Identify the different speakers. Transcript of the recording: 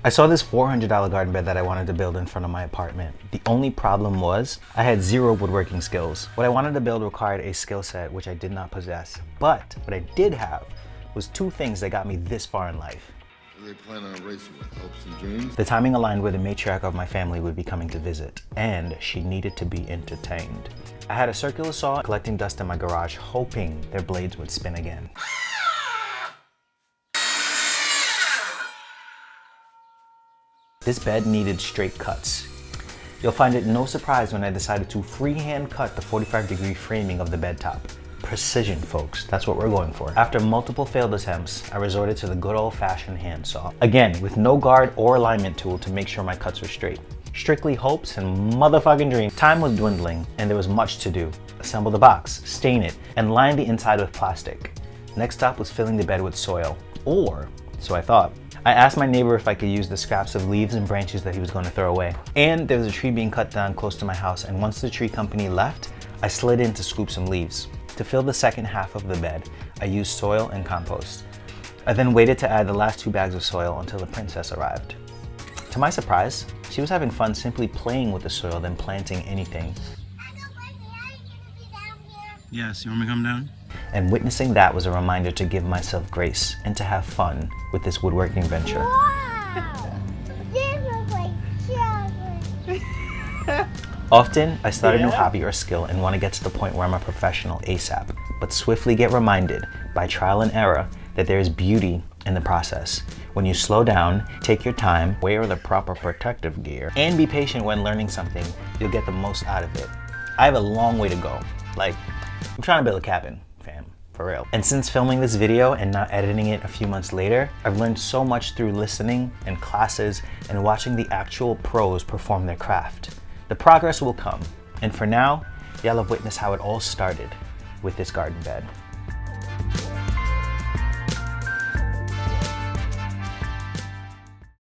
Speaker 1: I saw this $400 garden bed that I wanted to build in front of my apartment. The only problem was I had zero woodworking skills. What I wanted to build required a skill set which I did not possess. But what I did have was two things that got me this far in life.
Speaker 2: What do they plan on racing with? Hopes and dreams?
Speaker 1: The timing aligned where the matriarch of my family would be coming to visit, and she needed to be entertained. I had a circular saw collecting dust in my garage, hoping their blades would spin again. This bed needed straight cuts. You'll find it no surprise when I decided to freehand cut the 45-degree framing of the bed top. Precision, folks, that's what we're going for. After multiple failed attempts, I resorted to the good old-fashioned handsaw. Again, with no guard or alignment tool to make sure my cuts were straight. Strictly hopes and motherfucking dreams. Time was dwindling and there was much to do. Assemble the box, stain it, and line the inside with plastic. Next up was filling the bed with soil, or so I thought. I asked my neighbor if I could use the scraps of leaves and branches that he was going to throw away. And there was a tree being cut down close to my house, and once the tree company left, I slid in to scoop some leaves. To fill the second half of the bed, I used soil and compost. I then waited to add the last 2 bags of soil until the princess arrived. To my surprise, she was having fun simply playing with the soil than planting anything.
Speaker 3: Yes, you want me to come down?
Speaker 1: And witnessing that was a reminder to give myself grace and to have fun with this woodworking venture.
Speaker 4: Wow! This looks like chocolate.
Speaker 1: Often, I start a new hobby or skill and want to get to the point where I'm a professional ASAP, but swiftly get reminded by trial and error that there is beauty in the process. When you slow down, take your time, wear the proper protective gear, and be patient when learning something, you'll get the most out of it. I have a long way to go. Like, I'm trying to build a cabin, fam, for real. And since filming this video and not editing it a few months later, I've learned so much through listening and classes and watching the actual pros perform their craft. The progress will come, and for now, y'all have witnessed how it all started with this garden bed.